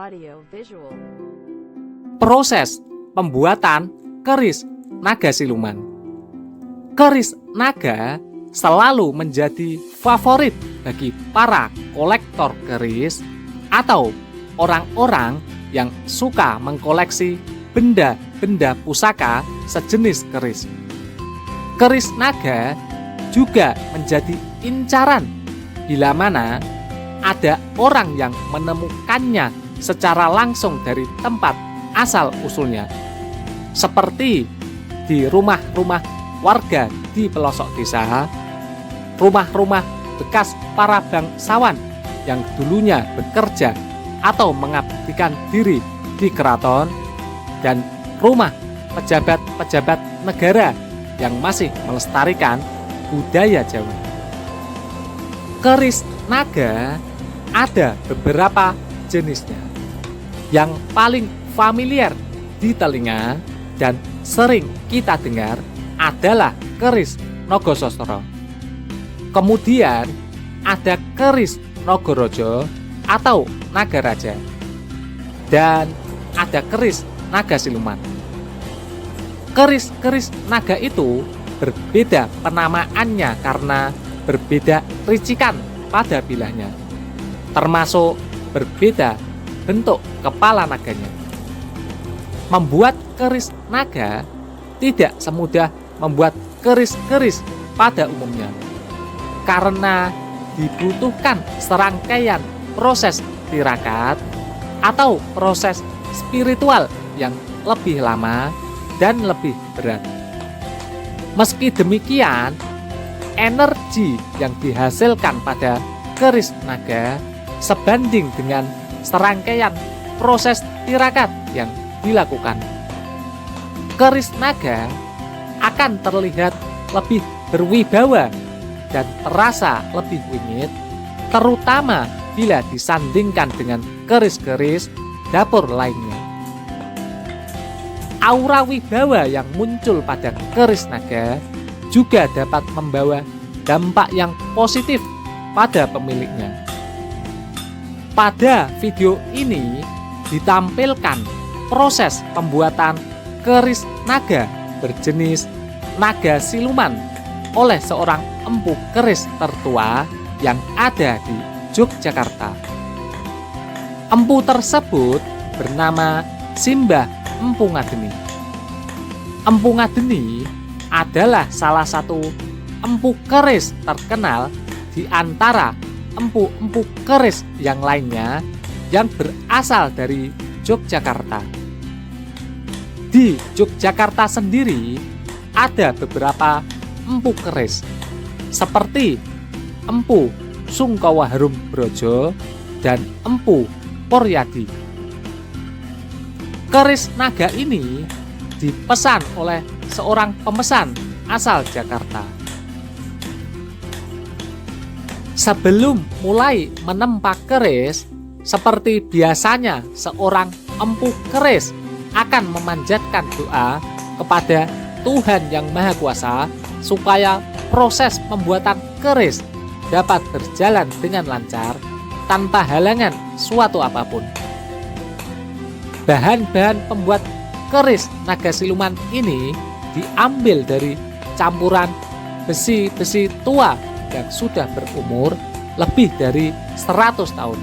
audio visual. Proses pembuatan keris naga siluman. Keris naga selalu menjadi favorit bagi para kolektor keris atau orang-orang yang suka mengkoleksi benda-benda pusaka sejenis keris. Keris naga juga menjadi incaran bila mana ada orang yang menemukannya secara langsung dari tempat asal-usulnya. Seperti di rumah-rumah warga di pelosok desa, rumah-rumah bekas para bangsawan yang dulunya bekerja atau mengabdikan diri di keraton, dan rumah pejabat-pejabat negara yang masih melestarikan budaya Jawa. Keris naga ada beberapa jenisnya. Yang paling familiar di telinga dan sering kita dengar adalah keris Nogosostro. Kemudian ada keris Nogorojo atau Nagaraja, dan ada keris naga siluman. Keris-keris naga itu berbeda penamaannya karena berbeda ricikan pada bilahnya, termasuk berbeda bentuk kepala naganya. Membuat keris naga tidak semudah membuat keris-keris pada umumnya, karena dibutuhkan serangkaian proses tirakat atau proses spiritual yang lebih lama dan lebih berat. Meski demikian, energi yang dihasilkan pada keris naga sebanding dengan serangkaian proses tirakat yang dilakukan. Keris naga akan terlihat lebih berwibawa dan terasa lebih wingit, terutama bila disandingkan dengan keris-keris dapur lainnya. Aura wibawa yang muncul pada keris naga juga dapat membawa dampak yang positif pada pemiliknya. Pada video ini ditampilkan proses pembuatan keris naga berjenis naga siluman oleh seorang empu keris tertua yang ada di Yogyakarta. Empu tersebut bernama Simbah Empu Ngadeni. Empu Ngadeni adalah salah satu empu keris terkenal di antara empu-empu keris yang lainnya yang berasal dari Yogyakarta. Di Yogyakarta sendiri ada beberapa empu keris seperti Empu Sungkawa Harum Brojo dan Empu Poryadi. Keris naga ini dipesan oleh seorang pemesan asal Jakarta. Sebelum mulai menempa keris, seperti biasanya seorang empu keris akan memanjatkan doa kepada Tuhan Yang Maha Kuasa supaya proses pembuatan keris dapat berjalan dengan lancar tanpa halangan suatu apapun. Bahan-bahan pembuat keris naga siluman ini diambil dari campuran besi-besi tua yang sudah berumur lebih dari 100 tahun.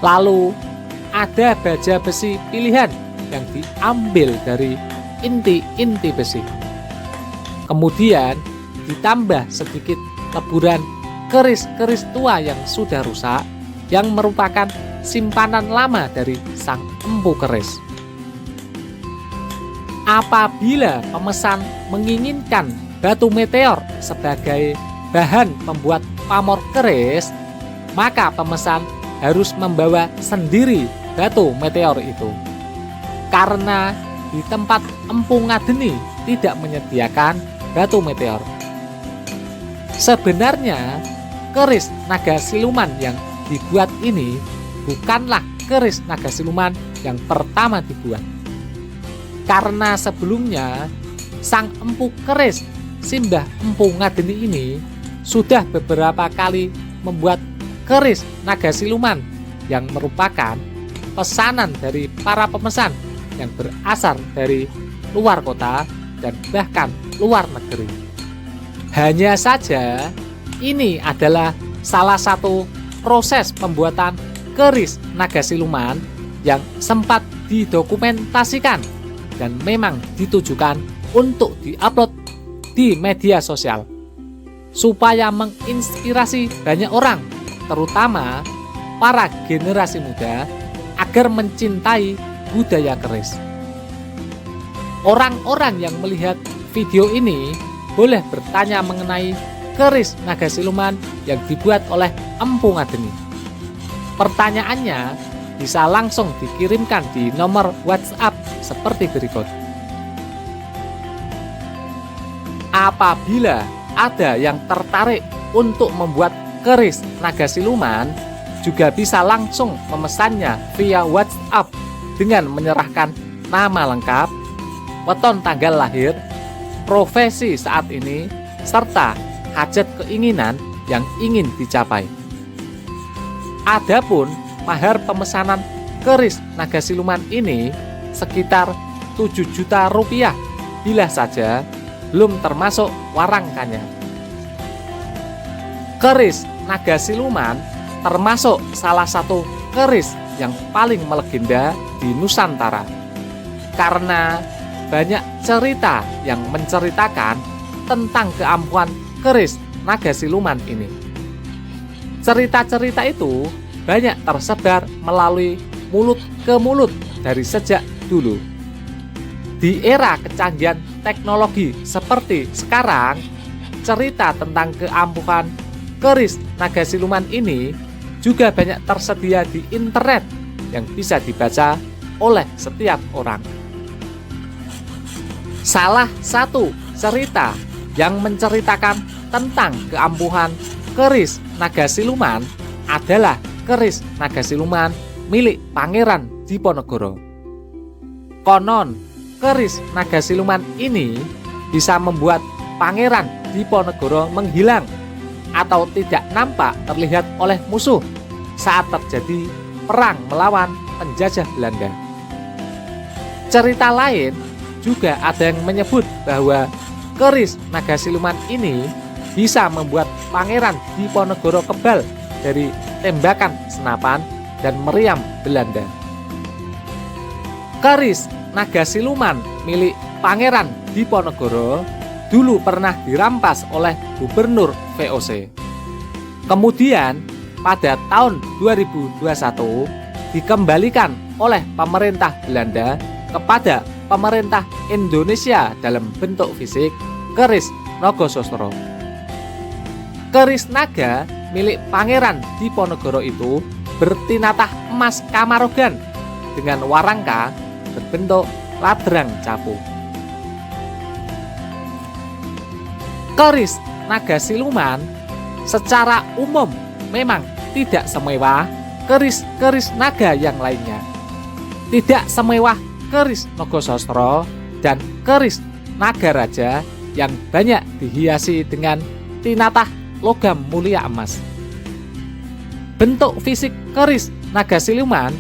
Lalu ada baja besi pilihan yang diambil dari inti-inti besi. Kemudian ditambah sedikit leburan keris-keris tua yang sudah rusak yang merupakan simpanan lama dari sang empu keris. Apabila pemesan menginginkan batu meteor sebagai bahan pembuat pamor keris, maka pemesan harus membawa sendiri batu meteor itu. Karena di tempat Empu Ngadeni tidak menyediakan batu meteor. Sebenarnya keris naga siluman yang dibuat ini bukanlah keris naga siluman yang pertama dibuat. Karena sebelumnya sang empu keris Simbah Empu Ngadeni ini sudah beberapa kali membuat keris naga siluman yang merupakan pesanan dari para pemesan yang berasal dari luar kota dan bahkan luar negeri. Hanya saja, ini adalah salah satu proses pembuatan keris naga siluman yang sempat didokumentasikan dan memang ditujukan untuk diupload di media sosial supaya menginspirasi banyak orang, terutama para generasi muda, agar mencintai budaya keris. Orang-orang yang melihat video ini boleh bertanya mengenai keris naga siluman yang dibuat oleh Empu Ngadeni. Pertanyaannya bisa langsung dikirimkan di nomor WhatsApp seperti berikut. Apabila ada yang tertarik untuk membuat keris naga siluman, juga bisa langsung memesannya via WhatsApp dengan menyerahkan nama lengkap, weton tanggal lahir, profesi saat ini, serta hajat keinginan yang ingin dicapai. Adapun mahar pemesanan keris naga siluman ini sekitar 7 juta rupiah bila saja belum termasuk warangkannya. Keris naga siluman termasuk salah satu keris yang paling melegenda di Nusantara karena banyak cerita yang menceritakan tentang keampuhan keris naga siluman ini. Cerita-cerita itu banyak tersebar melalui mulut ke mulut dari sejak dulu. Di era kecanggihan teknologi seperti sekarang, cerita tentang keampuhan keris naga siluman ini juga banyak tersedia di internet yang bisa dibaca oleh setiap orang. Salah satu cerita yang menceritakan tentang keampuhan keris naga siluman adalah keris naga siluman milik Pangeran Diponegoro. Konon, keris naga siluman ini bisa membuat Pangeran Diponegoro menghilang atau tidak nampak terlihat oleh musuh saat terjadi perang melawan penjajah Belanda. Cerita lain juga ada yang menyebut bahwa keris naga siluman ini bisa membuat Pangeran Diponegoro kebal dari tembakan senapan dan meriam Belanda. Keris naga siluman milik Pangeran Diponegoro dulu pernah dirampas oleh Gubernur VOC. Kemudian pada tahun 2021 dikembalikan oleh pemerintah Belanda kepada pemerintah Indonesia dalam bentuk fisik keris Nogosostro. Keris naga milik Pangeran Diponegoro itu bertinatah emas Kamarogan dengan warangka berbentuk ladrang capu. Keris naga siluman secara umum memang tidak semewah keris-keris naga yang lainnya. Tidak semewah keris Nogosostro dan keris naga raja yang banyak dihiasi dengan tinatah logam mulia emas. Bentuk fisik keris naga siluman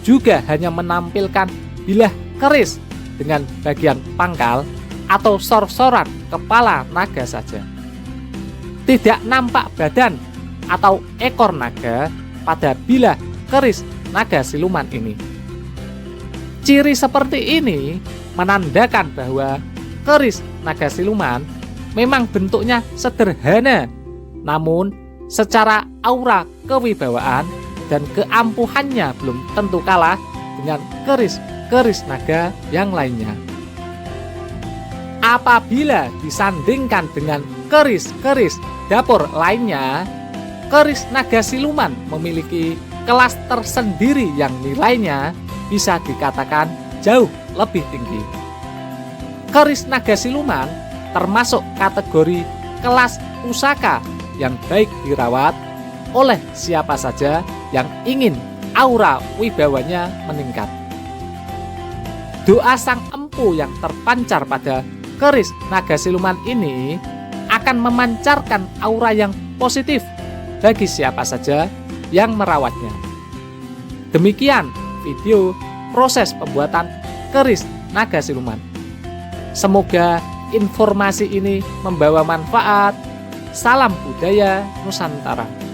juga hanya menampilkan bilah keris dengan bagian pangkal atau sor-soran kepala naga saja. Tidak nampak badan atau ekor naga pada bilah keris naga siluman ini. Ciri seperti ini menandakan bahwa keris naga siluman memang bentuknya sederhana, namun secara aura kewibawaan dan keampuhannya belum tentu kalah dengan keris-keris naga yang lainnya. Apabila disandingkan dengan keris-keris dapur lainnya, keris naga siluman memiliki kelas tersendiri yang nilainya bisa dikatakan jauh lebih tinggi. Keris naga siluman termasuk kategori kelas pusaka yang baik dirawat oleh siapa saja yang ingin aura wibawanya meningkat. Doa sang empu yang terpancar pada keris naga siluman ini akan memancarkan aura yang positif bagi siapa saja yang merawatnya. Demikian video proses pembuatan keris naga siluman. Semoga informasi ini membawa manfaat. Salam budaya Nusantara.